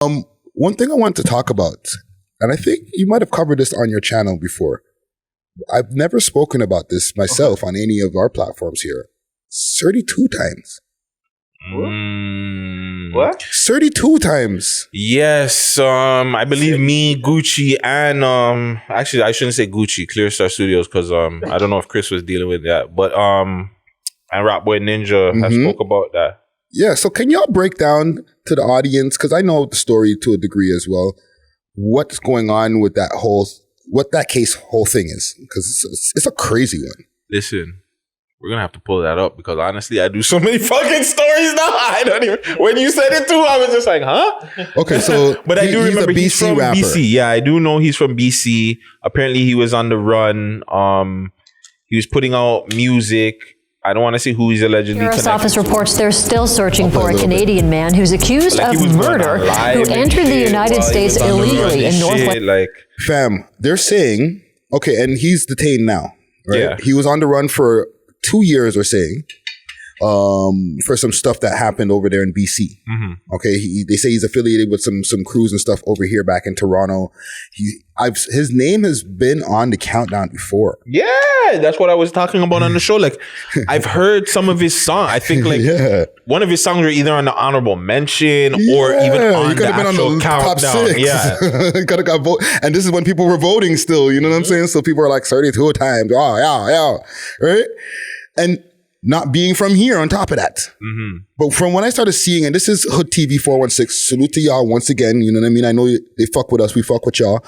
One thing I want to talk about, and I think you might have covered this on your channel before. I've never spoken about this myself on any of our platforms here. 32 times. What? 32 times. Yes. I believe me, Guttzy, and actually I shouldn't say Guttzy, Clear Star Studios, because I don't know if Chris was dealing with that. But and Rap Boy Ninja have spoke about that. Yeah, so can y'all break down to the audience, because I know the story to a degree as well, what's going on with that whole thing is, because it's a crazy one. Listen, we're gonna have to pull that up, because honestly, I do so many fucking stories now. I don't even. When you said it too, I was just like, huh? Okay, so but I do remember he's from rapper. BC. Yeah, I do know he's from BC. Apparently, he was on the run. He was putting out music. I don't want to say who he's allegedly Sheriff's connected office to. reports they're still searching for a Canadian man who's accused of murder who entered the United States illegally in Northwest. Like, fam, they're saying, okay, and he's detained now, right? Yeah. He was on the run for 2 years, they're saying, for some stuff that happened over there in BC. Okay, they say he's affiliated with some crews and stuff over here back in Toronto. His name has been on the countdown before. Yeah, that's what I was talking about on the show. Like, I've heard some of his songs. I think like one of his songs are either on the honorable mention or even on the actual countdown. Top 6. Yeah, could have got vote. And this is when people were voting still. You know what I'm saying? So people are like 32 times. Oh yeah, right? And not being from here on top of that. But from when I started seeing, and this is Hood TV 416, salute to y'all once again, you know what I mean? I know they fuck with us, we fuck with y'all.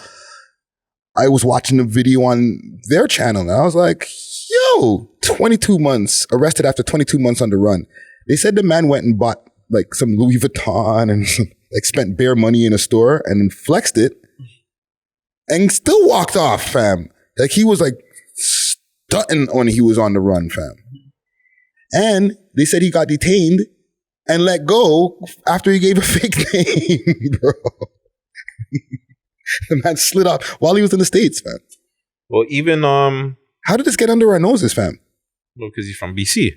I was watching the video on their channel and I was like, yo, 22 months, arrested after 22 months on the run. They said the man went and bought like some Louis Vuitton and like spent bare money in a store and then flexed it and still walked off, fam. Like he was like stunting when he was on the run, fam. And they said he got detained and let go after he gave a fake name, bro. The man slid off while he was in the States, fam. Well, even how did this get under our noses, fam? Well, because he's from BC.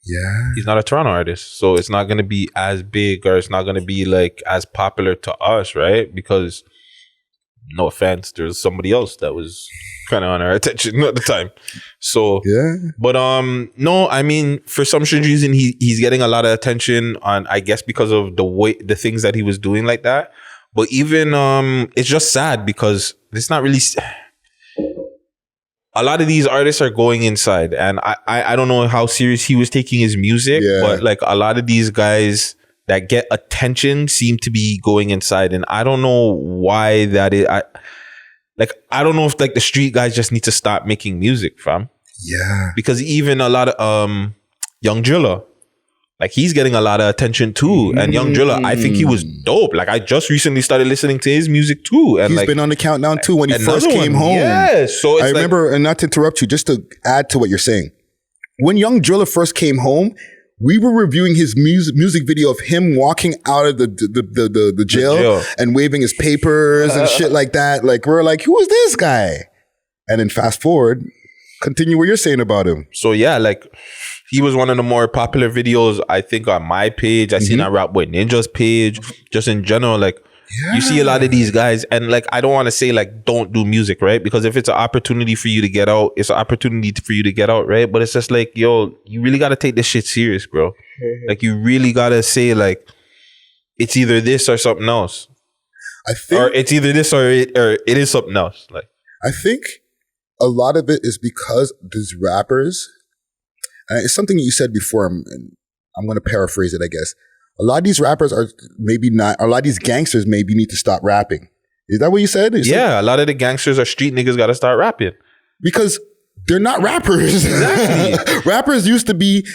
Yeah. He's not a Toronto artist, so it's not going to be as big, or it's not going to be like as popular to us, right? Because no offense, there's somebody else that was kind of on our attention at the time. So yeah. But no, I mean, for some strange reason, he's getting a lot of attention on, I guess, because of the things that he was doing like that. But even it's just sad because it's not really. A lot of these artists are going inside, and I don't know how serious he was taking his music, but like a lot of these guys that get attention seem to be going inside, and I don't know why that is. I don't know if like the street guys just need to stop making music, fam. Yeah, because even a lot of Young Driller, like he's getting a lot of attention too. And Young Driller, I think he was dope. Like I just recently started listening to his music too. And he's been on the countdown too when he first came home. Yeah, so it's I remember, and not to interrupt you, just to add to what you're saying. When Young Driller first came home, we were reviewing his music video of him walking out of the jail and waving his papers and shit like that. Like we're like, who is this guy? And then fast forward, continue what you're saying about him. So yeah, like he was one of the more popular videos, I think, on my page. I seen on Rap Boy Ninja's page. Just in general, like you see a lot of these guys, and like I don't want to say like don't do music, right? Because if it's an opportunity for you to get out, it's an opportunity for you to get out, right? But it's just like, yo, you really got to take this shit serious, bro. Like you really got to say like it's either this or something else. I think, or it's either this or it is something else. Like I think a lot of it is because these rappers, and it's something you said before, and I'm going to paraphrase it, I guess. A lot of these rappers are maybe not, a lot of these gangsters maybe need to stop rapping. Is that what you said? Yeah, a lot of the gangsters or street niggas got to start rapping. Because they're not rappers. Exactly. Rappers used to be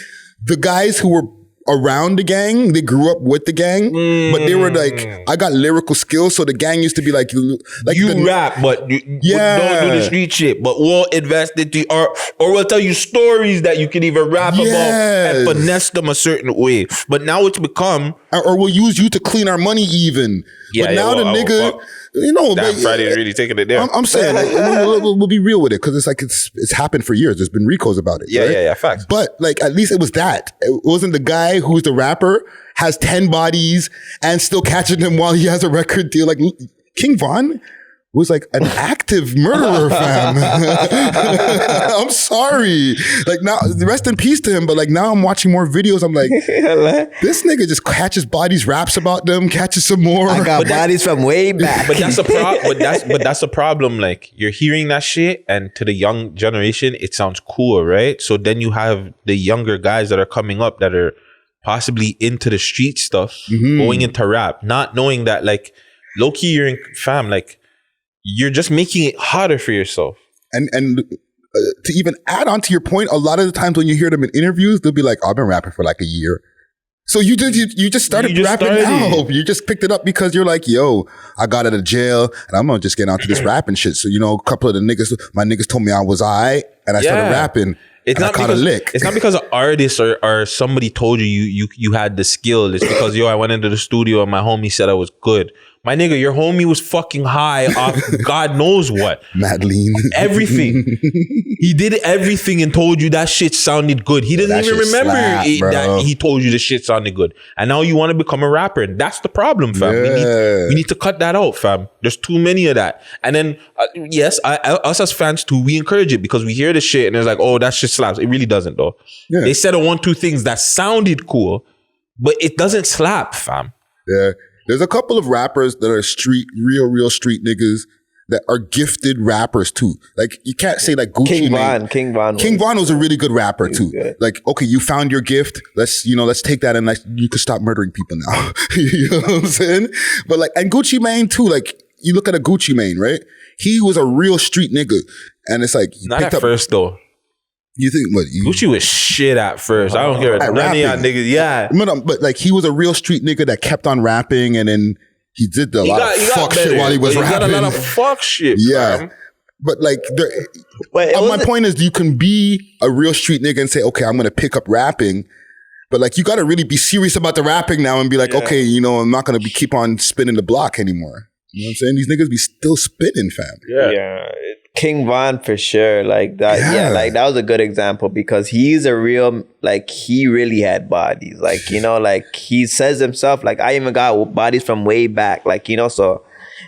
the guys who were around the gang. They grew up with the gang, but they were like, I got lyrical skills, so the gang used to be like you rap, but you don't do the street shit. But we'll invest into or we'll tell you stories that you can even rap about and finesse them a certain way. But now it's become, or we'll use you to clean our money even. But now the nigga. You know, Damn, Friday is really taking it there. I'm saying, like, we'll be real with it, because it's like it's happened for years. There's been recos about it. Yeah, right? yeah, facts. But like, at least it was that. It wasn't the guy who's the rapper has 10 bodies and still catching him while he has a record deal. Like King Von was like an active murderer, fam. I'm sorry. Like now, rest in peace to him. But like now I'm watching more videos. I'm like, this nigga just catches bodies, raps about them, catches some more. I got bodies from way back. But that's a problem. But that's a problem. Like you're hearing that shit, and to the young generation, it sounds cool, right? So then you have the younger guys that are coming up that are possibly into the street stuff, going into rap, not knowing that like low key you're in fam, like you're just making it harder for yourself. And to even add on to your point, a lot of the times when you hear them in interviews, they'll be like, I've been rapping for like a year. So you just started rapping now. You just picked it up because you're like, yo, I got out of jail and I'm gonna just get onto this rapping shit. So, you know, a couple of my niggas told me I was all right and I started rapping. It's not because an artist or somebody told you had the skill. It's because, yo, I went into the studio and my homie said I was good. My nigga, your homie was fucking high off God knows what. Madeline. Everything. He did everything and told you that shit sounded good. He doesn't even remember that he told you the shit sounded good. And now you want to become a rapper. And that's the problem, fam. Yeah. We need to cut that out, fam. There's too many of that. And then, yes, us as fans too, we encourage it because we hear the shit and it's like, oh, that shit slaps. It really doesn't, though. Yeah. They said 1, 2 things that sounded cool, but it doesn't slap, fam. Yeah. There's a couple of rappers that are real street niggas that are gifted rappers too. Like you can't say like Gucci. King Von was a really good rapper too. Good. Like, okay, you found your gift. Let's take that and like you could stop murdering people now. You know what I'm saying? But like, and Gucci Mane too. Like you look at a Gucci Mane, right? He was a real street nigga, and it's like not at first though. You think what? Gucci was shit at first. I don't care. None of y'all niggas. Yeah. But like he was a real street nigga that kept on rapping and then he did a lot of fuck shit while he was rapping. He got a lot of fuck shit. Yeah. Bro. But like my point is you can be a real street nigga and say, okay, I'm gonna pick up rapping. But like you gotta really be serious about the rapping now and be like, okay, you know, I'm not gonna keep on spinning the block anymore. You know what I'm saying? These niggas be still spitting, fam. Yeah. King Von for sure, like that. Yeah, like that was a good example because he's a real, like he really had bodies. Like, you know, like he says himself, like I even got bodies from way back. Like, you know, so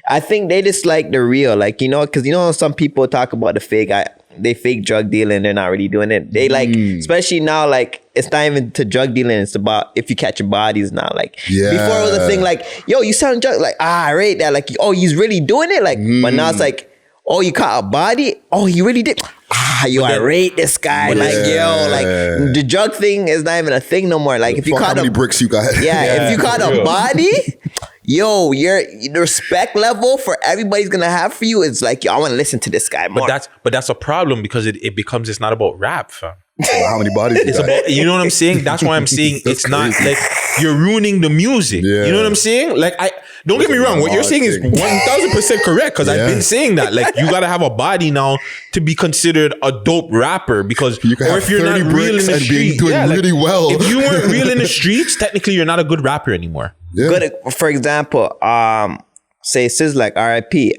I think they just like the real, like, you know, because you know some people talk about the fake. They fake drug dealing, they're not really doing it. They like, especially now, like it's not even to drug dealing. It's about if you catch your bodies now. Like before it was a thing, like yo, you selling drugs, like I rate that, like oh, he's really doing it, like. But now it's like. Oh, you caught a body? Oh, he really did. I rate this guy. Like, yo, like the drug thing is not even a thing no more. Like, if you caught how many bricks you got? Yeah, if you caught a body, yo, the respect level for everybody's gonna have for you is like, yo, I want to listen to this guy more. But that's a problem because it becomes it's not about rap, fam. How many bodies? It's about, you know what I'm saying? That's why I'm saying it's not like you're ruining the music. Yeah. You know what I'm saying? Like don't get me wrong. What you're saying is 1000% correct because I've been saying that. Like you gotta have a body now to be considered a dope rapper because you can have if you're 30 not real in the streets, doing really well. If you weren't real in the streets, technically you're not a good rapper anymore. Yeah. Good. For example, say Sizzla, R.I.P.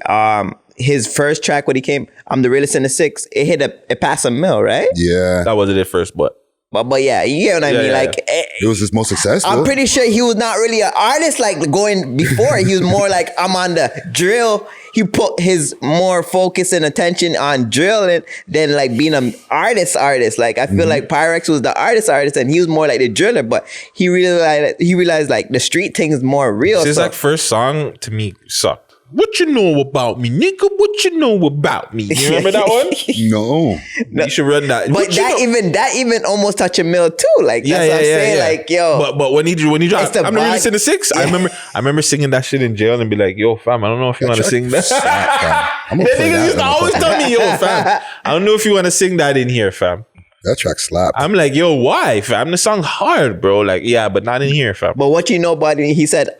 His first track when he came, I'm the realest in the six. It passed a mil, right? Yeah, that wasn't it first, but yeah, you get what I mean. Like it was his most successful. I'm pretty sure he was not really an artist. Like going before, he was more like I'm on the drill. He put his more focus and attention on drilling than like being an artist. Like I feel like Pyrex was the artist, and he was more like the driller. But he realized like the street thing is more real. His like first song to me sucked. What you know about me, nigga? What you know about me? You remember that one? No. You should run that. But that even almost touch a mill too. Like that's what I'm saying. Like yo. But when he dropped, I'm really in the six. I remember singing that shit in jail and be like, yo, fam, I don't know if you want to sing that. The niggas used to always tell me, yo, fam, I don't know if you want to sing that in here, fam. That track slapped. I'm like, yo, why, fam? The song's hard, bro. Like, yeah, but not in here, fam. But what you know about him? He said,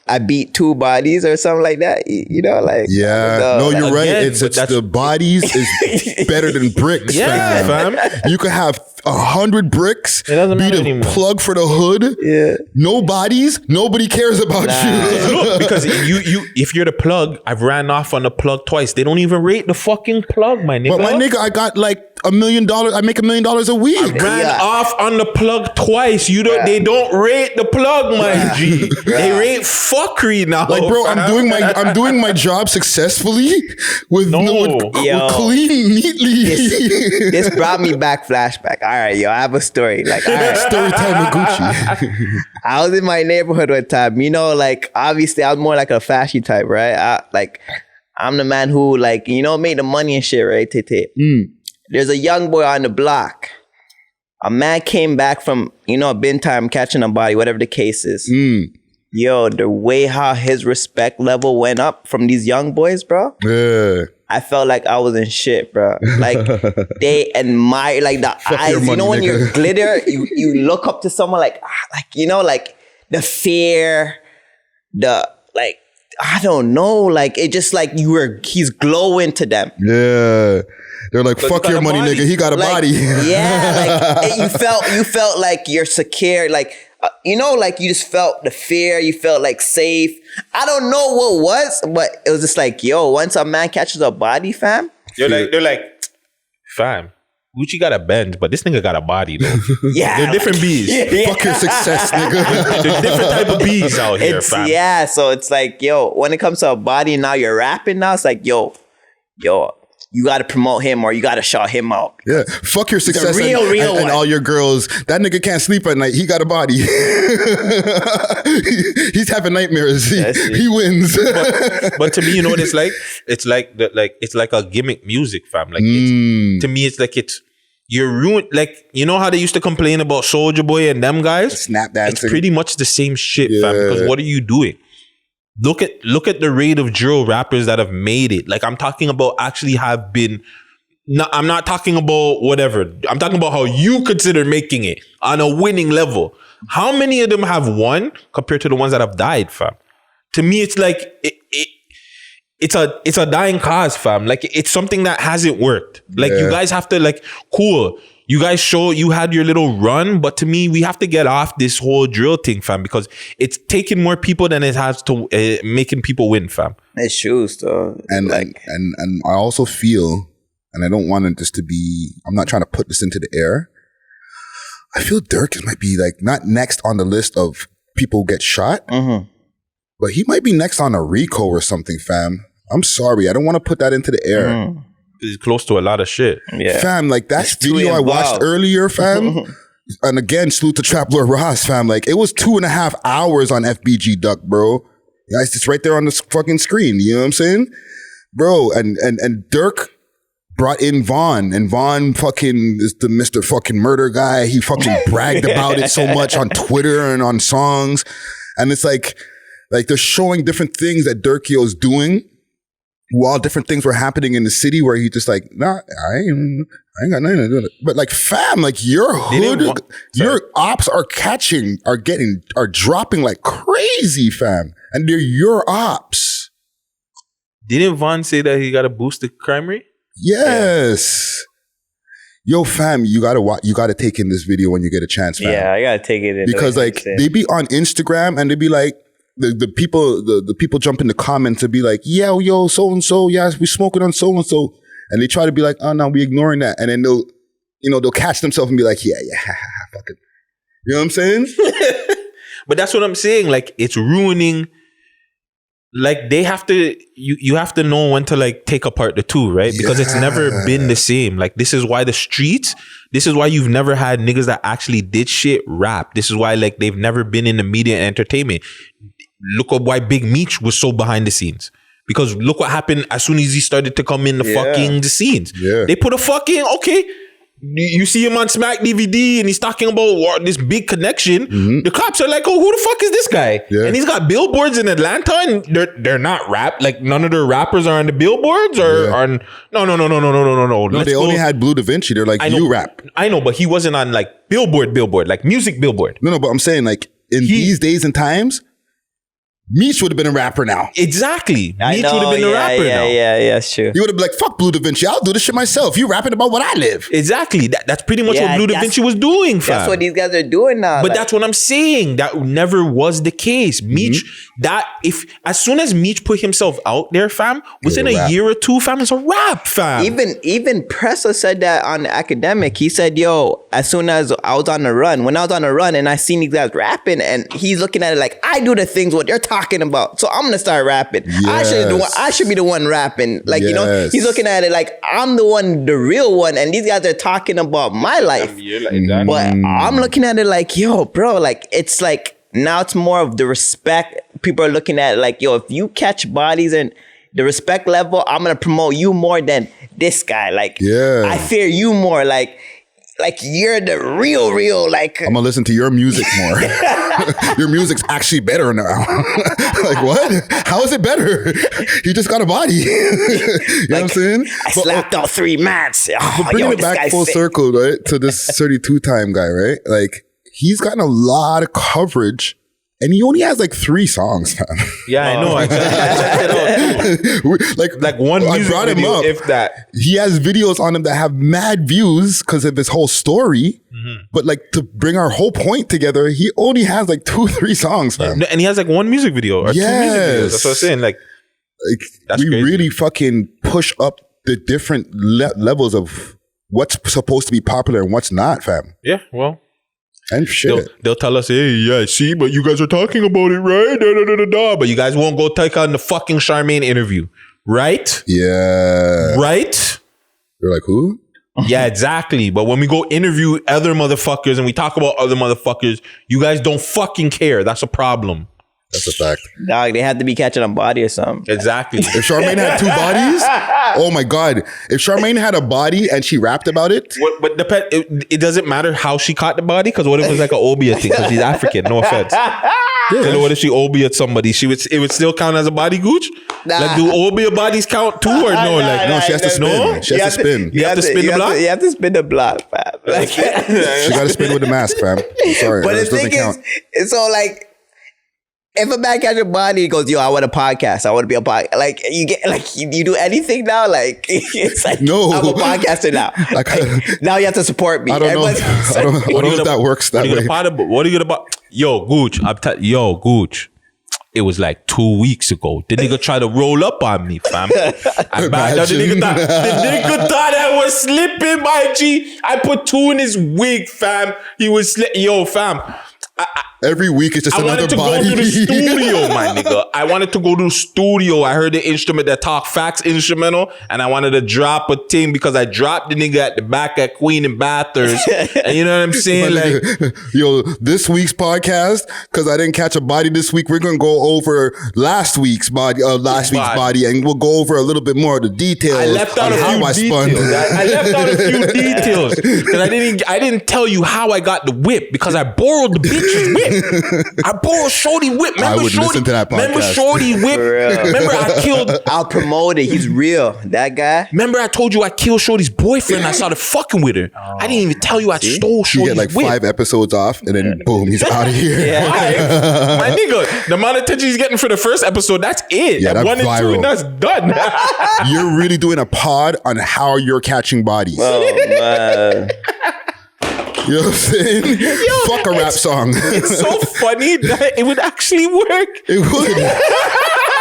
I beat 2 bodies or something like that. You know, like no, you're like, right. Again, it's the bodies is better than bricks. Yeah, fam. You could have 100 bricks. It doesn't matter be the anymore. Plug for the hood. Yeah. No bodies. Nobody cares about you. Look, because if you're the plug, I've ran off on the plug twice. They don't even rate the fucking plug, my nigga. But my nigga, I got like $1 million. I make $1 million a week. Ran off on the plug twice. They don't rate the plug, my G. They rate fuckery now. Like, bro, I'm doing my job successfully with clean, neatly. This brought me back flashback. All right, yo, I have a story. Like, all right. Story time with Guttzy. I was in my neighborhood one time. You know, like, obviously, I was more like a flashy type, right? I'm the man who, like, you know, made the money and shit, right? There's a young boy on the block. A man came back from, you know, bin time, catching a body, whatever the case is. Yo, the way how his respect level went up from these young boys, bro. Yeah. I felt like I was in shit, bro. Like, they admire, like, the eyes. Money, you know, when nigga. You're glitter, you look up to someone like, you know, like, the fear, like, I don't know, like, it just like he's glowing to them. Yeah. They're like, fuck your money, nigga. He got a body. Yeah, like, you felt like you're secure, like, you know, like you just felt the fear, you felt like safe. I don't know what was, but it was just like, yo, once a man catches a body, fam. They're like, fam, Gucci got a Benz, but this nigga got a body though. Yeah. They're different bees. Yeah. Fuck your success, nigga. They're different type of bees out here, fam. Yeah, so it's like, yo, when it comes to a body, now you're rapping now, it's like, yo, you got to promote him or you got to shout him out. Yeah. Fuck your success and all your girls. That nigga can't sleep at night. He got a body. He's having nightmares. He wins. But to me, you know what it's like? It's like a gimmick music, fam. Like to me, it's like you're ruined. Like, you know how they used to complain about Soulja Boy and them guys? Snap dancing. It's pretty much the same shit, fam. Because what are you doing? Look at the rate of drill rappers that have made it. Like, I'm talking about actually have been. No, I'm not talking about whatever. I'm talking about how you consider making it on a winning level. How many of them have won compared to the ones that have died, fam? To me, it's like it's a dying cause, fam. Like, it's something that hasn't worked. Like, you guys have to, like, cool. You guys show you had your little run, but to me, we have to get off this whole drill thing, fam, because it's taking more people than it has to making people win, fam. It's true, though. And I also feel, and I don't want this to be, I'm not trying to put this into the air. I feel Dirk might be like not next on the list of people who get shot, but he might be next on a RICO or something, fam. I'm sorry, I don't want to put that into the air. He's close to a lot of shit. Yeah. Fam, like that video I watched earlier, fam. And again, salute to Trap Lord Ross, fam. Like, it was 2.5 hours on FBG Duck, bro. Guys, it's right there on the fucking screen. You know what I'm saying? Bro, and Dirk brought in Vaughn, and Vaughn fucking is the Mr. fucking murder guy. He fucking bragged about it so much on Twitter and on songs. And it's like they're showing different things that Dirkio's doing while different things were happening in the city where he just like, nah, I ain't got nothing to do with it. But like, fam, like your hood, your ops are dropping like crazy, fam. And they're your ops. Didn't Vaughn say that he got to boost the crime rate? Yes. Yo, fam, you gotta take in this video when you get a chance, fam. Yeah, I gotta take it in. Because like, they be on Instagram and they be like, the people jump in the comments and be like, yo, so-and-so, yes, we smoking on so-and-so. And they try to be like, oh no, we ignoring that. And then they'll catch themselves and be like, yeah, fuck it. You know what I'm saying? But that's what I'm saying. Like, it's ruining. Like, they have to, you have to know when to like take apart the two, right? Because it's never been the same. Like, this is why this is why you've never had niggas that actually did shit rap. This is why like they've never been in the media and entertainment. Look at why Big Meech was so behind the scenes. Because look what happened as soon as he started to come in the scenes. Yeah. They put a fucking, okay, you see him on Smack DVD and he's talking about this big connection. The cops are like, oh, who the fuck is this guy? Yeah. And he's got billboards in Atlanta and they're not rap. Like, none of their rappers are on the billboards or on. No. No, they only had Blue Da Vinci. They're like, you rap. I know, but he wasn't on like billboard, like music billboard. No, but I'm saying like in these days and times, Meech would have been a rapper now. Exactly. Meech would have been a rapper now. Yeah, it's true. He would have been like, fuck Blue Da Vinci. I'll do this shit myself. You rapping about what I live. Exactly. That's pretty much what Blue Da Vinci was doing, fam. That's what these guys are doing now. But that's what I'm saying. That never was the case. Meech, as soon as Meech put himself out there, fam, within a year or two, fam, it's a rap, fam. Even Pressa said that on Academic. He said, yo, as soon as I was on the run, when I was on the run and I seen these guys rapping, and he's looking at it like, I do the things what they're talking about, so I'm gonna start rapping. Yes. I should be the one rapping. Like, you know, he's looking at it like I'm the one, the real one, and these guys are talking about my life. But I'm looking at it like, yo, bro, like it's like now it's more of the respect. People are looking at it like, yo, if you catch bodies and the respect level, I'm gonna promote you more than this guy. Like, I fear you more. Like you're the real, like I'm gonna listen to your music more. Your music's actually better now. Like, what? How is it better? He just got a body. You know what I'm saying? I slapped all 3 mats. But bringing it back full circle, right, to this 32-time guy, right? Like, he's gotten a lot of coverage. And he only has like 3 songs, man. Yeah, I know. I checked it out. Like one music brought him video, up. if that. He has videos on him that have mad views because of his whole story. But like to bring our whole point together, he only has like 2-3 songs, man. And he has like 1 music video or 2 music videos. That's what I'm saying. Like that's we crazy. really fucking push up the different levels of what's supposed to be popular and what's not, fam. Yeah, well. And shit. They'll tell us, hey, yeah, see, but you guys are talking about it, right? But you guys won't go take on the fucking Charmaine interview, right? Yeah. Right? You're like, who? Yeah, exactly. But when we go interview other motherfuckers and we talk about other motherfuckers, you guys don't fucking care. That's a problem. That's a fact. Dog, they had to be catching a body or something. Exactly. If Charmaine had 2 bodies, oh my God. If Charmaine had a body and she rapped about it. But it doesn't matter how she caught the body, because what if it was like an obia thing? Because she's African, no offense. Yeah. What if she obia'd somebody? It would still count as a body, Gooch? Nah. Like, do obia bodies count too or no? Like, No, she has to spin. No? She has to spin. You have to spin the block? You have to spin the block, fam. Like, She got to spin with the mask, fam. I'm sorry. but the This doesn't thing count. is, so like, if a man catch a body, he goes, yo, I want a podcast. I want to be a podcast. Like, you get, like, you do anything now? Like, it's like, No. I'm a podcaster now. Like, now you have to support me. I don't know. I don't know if that works that way. What are you gonna buy? Yo, Gooch, Gooch. It was like 2 weeks ago. The nigga tried to roll up on me, fam. I backed out. The nigga thought I was slipping, my G. I put 2 in his wig, fam. He was yo, fam. Every week it's just I another wanted to body. go to the studio, my nigga. I wanted to go to the studio. I heard the instrument, that Talk Facts instrumental, and I wanted to drop a thing because I dropped the nigga at the back at Queen and Bathurst. And you know what I'm saying? Like, yo, this week's podcast, because I didn't catch a body this week, we're gonna go over last week's body, and we'll go over a little bit more of the details. I left out a few details. I left out a few details because I didn't tell you how I got the whip, because I borrowed the bitch's whip. I borrowed Shorty whip. Remember I would Shorty, listen to that podcast. Remember Shorty whip? Remember I killed. I'll promote it. He's real. That guy. Remember I told you I killed Shorty's boyfriend. I started fucking with her. I didn't even tell you I stole You Shorty's get like whip. 5 episodes off, and then boom, he's out of here. My nigga, the amount of attention he's getting for the first episode, that's it. Yeah, That that's 1 and 2, viral. and that's done. You're really doing a pod on how you're catching bodies. Oh, man. You know what I'm saying? Fuck a rap song. It's so funny that it would actually work. It would.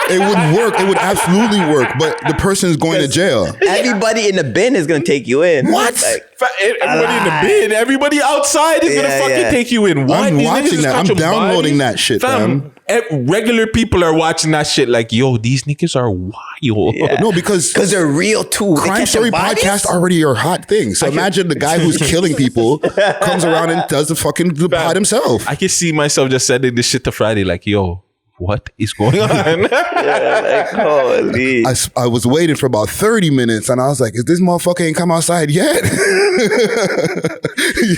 It would work. It would absolutely work. But the person is going to jail. Everybody in the bin is going to take you in. What? Like, Everybody in the bin, everybody outside is gonna fucking take you in. What? I'm These niggas watching is that. I'm catching downloading bodies. that shit, fam. Regular people are watching that shit like, yo, these niggas are wild. Yeah. No, because they're real too. They Crime catch Story them bodies? podcast already are hot things. So imagine the guy who's killing people comes around and does the fucking pod himself. I can see myself just sending this shit to Friday like, yo, what is going on? Yeah, like, holy. I was waiting for about 30 minutes and I was like, is this motherfucker ain't come outside yet? You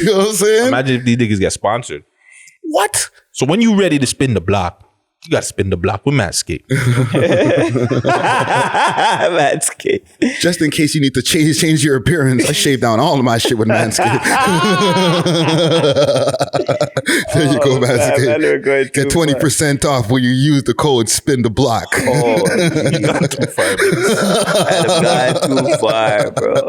know what I'm saying? Imagine if these niggas get sponsored. What? So when you ready to spin the block, You got to spin the block with Manscaped. Manscaped. Just in case you need to change your appearance, I shave down all of my shit with Manscaped. There you go, Manscaped. Get 20% off when you use the code SPIN THE BLOCK. Oh, you got too far, I've gone too far, bro.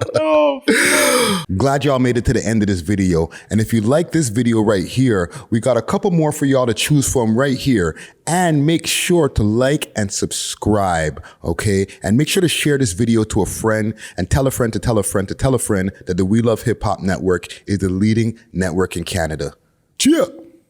Glad y'all made it to the end of this video. And if you like this video right here, we got a couple more for y'all to choose from right here. And make sure to like and subscribe, okay? And make sure to share this video to a friend and tell a friend to tell a friend to tell a friend that the We Love Hip Hop Network is the leading network in Canada. Cheer!